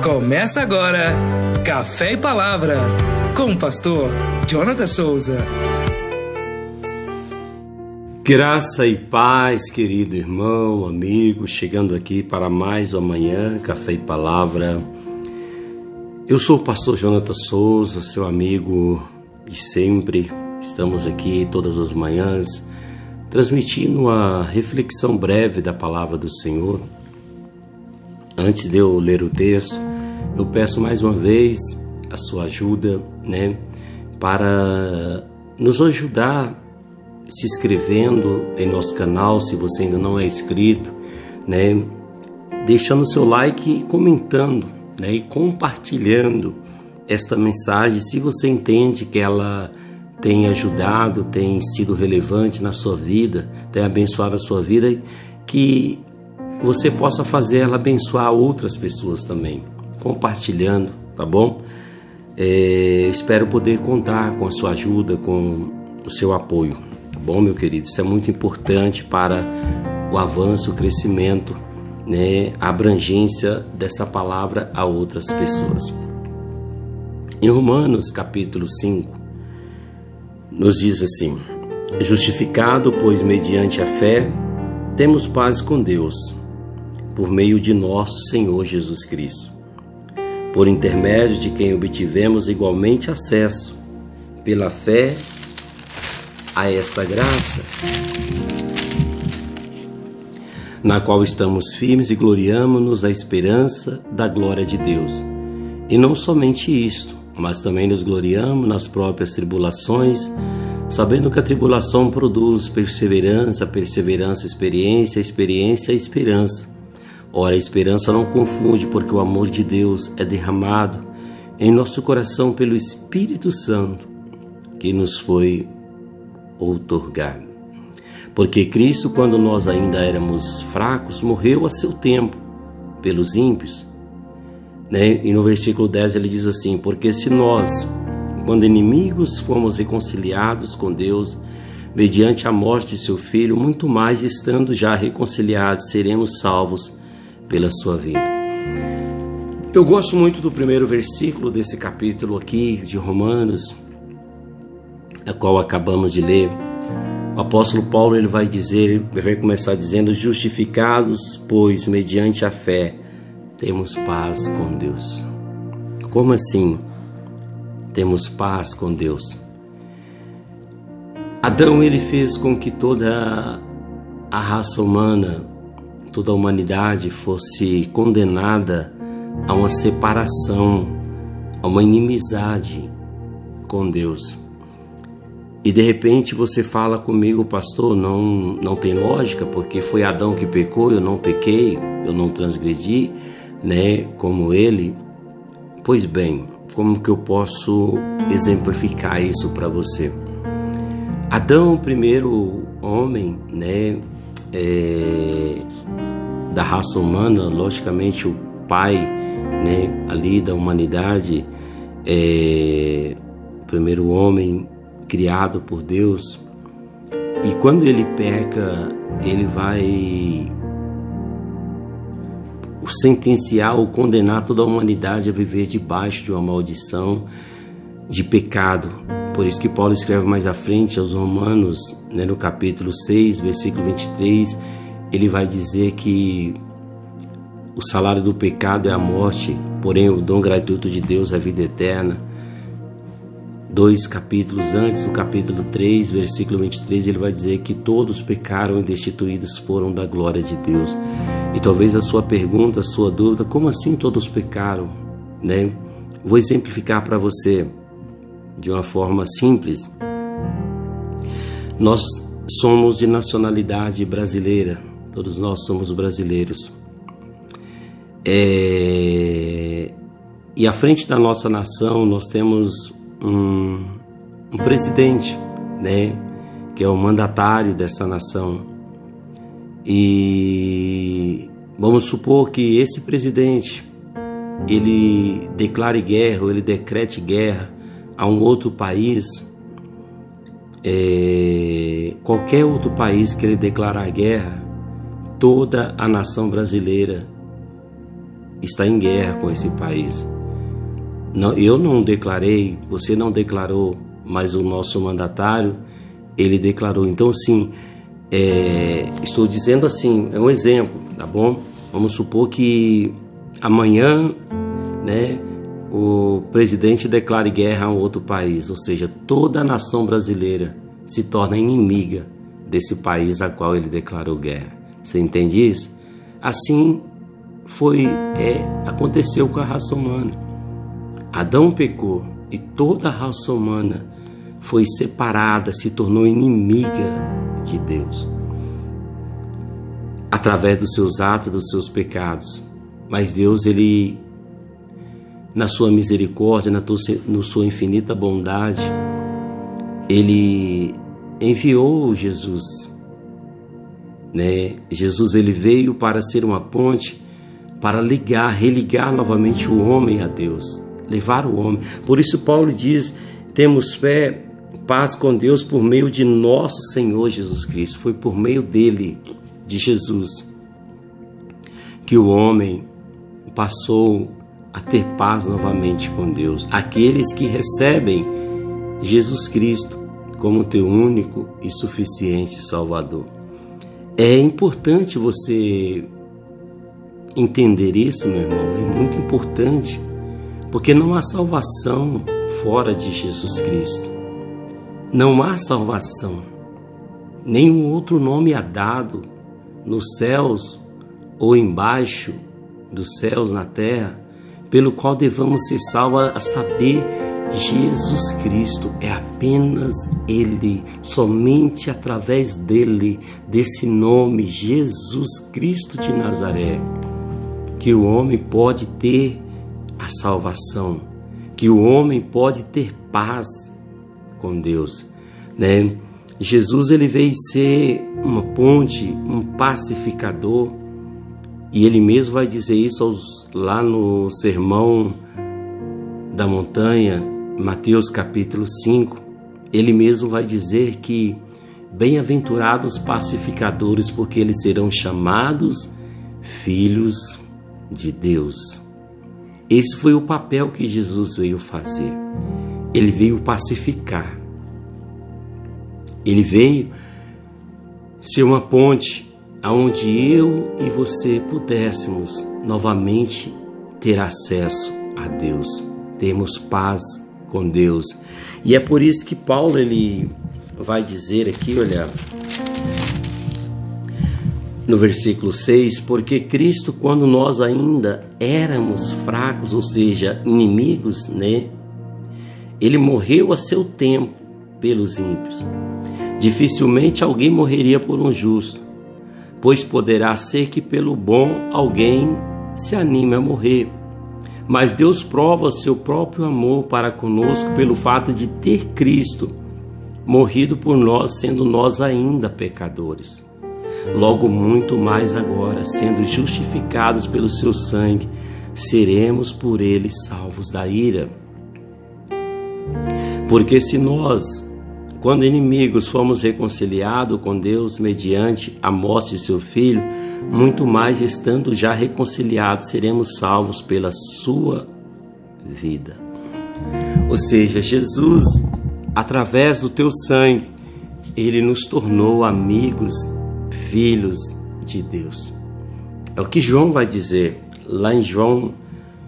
Começa agora Café e Palavra com o pastor Jonathan Souza. Graça e paz, querido irmão, amigo, chegando aqui para mais uma manhã, Café e Palavra. Eu sou o pastor Jonathan Souza, seu amigo de sempre. Estamos aqui todas as manhãs, transmitindo uma reflexão breve da Palavra do Senhor. Antes de eu ler o texto, eu peço mais uma vez a sua ajuda, para nos ajudar se inscrevendo em nosso canal, se você ainda não é inscrito, deixando seu like e comentando, e compartilhando esta mensagem, se você entende que ela tem ajudado, tem sido relevante na sua vida, tem abençoado a sua vida, que você possa fazer ela abençoar outras pessoas também, compartilhando, tá bom? Espero poder contar com a sua ajuda, com o seu apoio, tá bom, meu querido? Isso é muito importante para o avanço, o crescimento, a abrangência dessa palavra a outras pessoas. Em Romanos capítulo 5, nos diz assim: justificado, pois, mediante a fé, temos paz com Deus, por meio de nosso Senhor Jesus Cristo, por intermédio de quem obtivemos igualmente acesso, pela fé, a esta graça, na qual estamos firmes e gloriamo-nos na esperança da glória de Deus. E não somente isto, mas também nos gloriamos nas próprias tribulações, sabendo que a tribulação produz perseverança, perseverança, experiência, experiência, esperança. Ora, a esperança não confunde, porque o amor de Deus é derramado em nosso coração pelo Espírito Santo, que nos foi outorgado. Porque Cristo, quando nós ainda éramos fracos, morreu a seu tempo pelos ímpios. E no versículo 10 ele diz assim: porque se nós, quando inimigos, fomos reconciliados com Deus, mediante a morte de seu Filho, muito mais, estando já reconciliados, seremos salvos pela sua vida. Eu gosto muito do primeiro versículo desse capítulo aqui de Romanos, a qual acabamos de ler. O apóstolo Paulo ele vai começar dizendo: justificados, pois, mediante a fé, temos paz com Deus. Como assim temos paz com Deus? Adão ele fez com que toda a raça humana, toda a humanidade fosse condenada a uma separação, a uma inimizade com Deus. E de repente você fala comigo: pastor, não tem lógica, porque foi Adão que pecou, eu não pequei, eu não transgredi, como ele. Pois bem, como que eu posso exemplificar isso para você? Adão, o primeiro homem, da raça humana, logicamente o pai, ali da humanidade, o primeiro homem criado por Deus. E quando ele peca, ele vai sentenciar ou condenar toda a humanidade a viver debaixo de uma maldição de pecado. Por isso que Paulo escreve mais à frente aos Romanos, no capítulo 6, versículo 23, ele vai dizer que o salário do pecado é a morte, porém o dom gratuito de Deus é a vida eterna. 2 capítulos antes, no capítulo 3, versículo 23, ele vai dizer que todos pecaram e destituídos foram da glória de Deus. E talvez a sua pergunta, a sua dúvida: como assim todos pecaram? Vou exemplificar para você de uma forma simples. Nós somos de nacionalidade brasileira, todos nós somos brasileiros. E à frente da nossa nação nós temos um presidente, que é o mandatário dessa nação. E vamos supor que esse presidente ele declare guerra, ou ele decrete guerra a um outro país. Qualquer outro país que ele declarar guerra, toda a nação brasileira está em guerra com esse país. Eu não declarei, você não declarou, mas o nosso mandatário, ele declarou. Então, assim, estou dizendo assim, é um exemplo, tá bom? Vamos supor que amanhã, né, o presidente declare guerra a um outro país, ou seja, toda a nação brasileira se torna inimiga desse país a qual ele declarou guerra. Você entende isso? Assim aconteceu com a raça humana. Adão pecou e toda a raça humana foi separada, se tornou inimiga de Deus através dos seus atos, dos seus pecados. Mas Deus, ele, na sua misericórdia, na sua infinita bondade, ele enviou Jesus, né? Jesus, ele veio para ser uma ponte, para religar novamente o homem a Deus, levar o homem. Por isso Paulo diz, temos fé, paz com Deus por meio de nosso Senhor Jesus Cristo. Foi por meio dele, de Jesus, que o homem passou a ter paz novamente com Deus. Aqueles que recebem Jesus Cristo como teu único e suficiente Salvador. É importante você entender isso, meu irmão, é muito importante, porque não há salvação fora de Jesus Cristo. Não há salvação. Nenhum outro nome há dado nos céus ou embaixo dos céus na terra, pelo qual devamos ser salvos, a saber, Jesus Cristo. É apenas Ele, somente através dele, desse nome, Jesus Cristo de Nazaré, que o homem pode ter a salvação, que o homem pode ter paz com Deus, né? Jesus, ele veio ser uma ponte, um pacificador, e ele mesmo vai dizer isso lá no Sermão da Montanha, Mateus capítulo 5, ele mesmo vai dizer que bem-aventurados pacificadores, porque eles serão chamados filhos de Deus. Esse foi o papel que Jesus veio fazer. Ele veio pacificar. Ele veio ser uma ponte aonde eu e você pudéssemos novamente ter acesso a Deus, termos paz com Deus. E é por isso que Paulo, ele vai dizer aqui, olha, no versículo 6, porque Cristo, quando nós ainda éramos fracos, ou seja, inimigos, né? Ele morreu a seu tempo pelos ímpios. Dificilmente alguém morreria por um justo, pois poderá ser que pelo bom alguém se anime a morrer. Mas Deus prova seu próprio amor para conosco pelo fato de ter Cristo morrido por nós, sendo nós ainda pecadores. Logo, muito mais agora, sendo justificados pelo seu sangue, seremos por ele salvos da ira. Porque se nós, quando inimigos, fomos reconciliados com Deus mediante a morte de seu Filho, muito mais, estando já reconciliados, seremos salvos pela sua vida. Ou seja, Jesus, através do teu sangue, ele nos tornou amigos, filhos de Deus. É o que João vai dizer lá em João,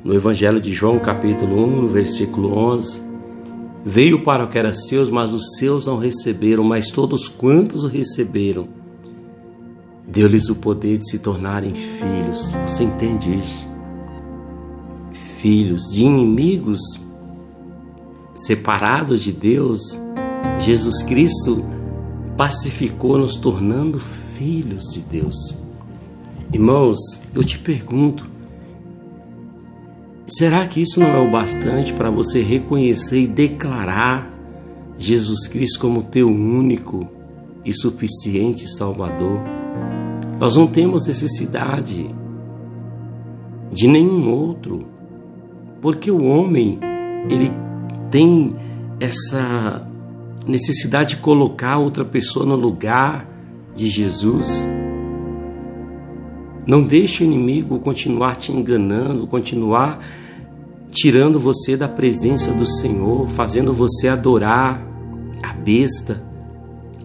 no Evangelho de João, capítulo 1, no versículo 11. Veio para o que era seus, mas os seus não receberam, mas todos quantos o receberam, deu-lhes o poder de se tornarem filhos. Você entende isso? Filhos de inimigos, separados de Deus, Jesus Cristo pacificou, nos tornando filhos de Deus. Irmãos, eu te pergunto, será que isso não é o bastante para você reconhecer e declarar Jesus Cristo como teu único e suficiente Salvador? Nós não temos necessidade de nenhum outro, porque o homem, ele tem essa necessidade de colocar outra pessoa no lugar de Jesus. Não deixe o inimigo continuar te enganando, continuar tirando você da presença do Senhor, fazendo você adorar a besta,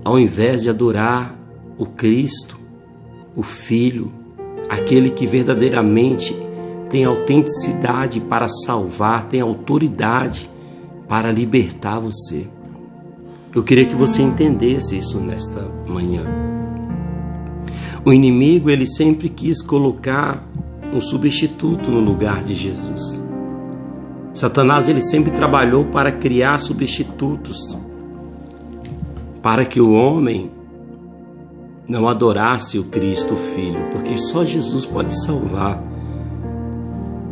ao invés de adorar o Cristo, o Filho, aquele que verdadeiramente tem autenticidade para salvar, tem autoridade para libertar você. Eu queria que você entendesse isso nesta manhã. O inimigo, ele sempre quis colocar um substituto no lugar de Jesus. Satanás, ele sempre trabalhou para criar substitutos, para que o homem não adorasse o Cristo, o Filho, porque só Jesus pode salvar.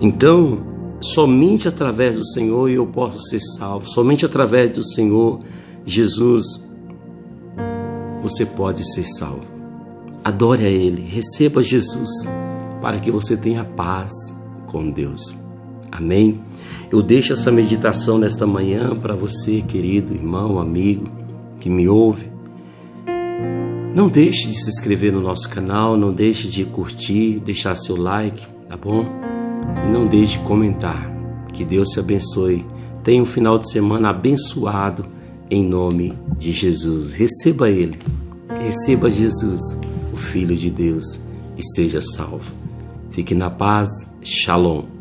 Então, somente através do Senhor eu posso ser salvo, somente através do Senhor Jesus você pode ser salvo. Adore a Ele, receba Jesus, para que você tenha paz com Deus. Amém? Eu deixo essa meditação nesta manhã para você, querido irmão, amigo, que me ouve. Não deixe de se inscrever no nosso canal, não deixe de curtir, deixar seu like, tá bom? E não deixe de comentar. Que Deus te abençoe. Tenha um final de semana abençoado em nome de Jesus. Receba Ele, receba Jesus, o Filho de Deus, e seja salvo. Fique na paz. Shalom.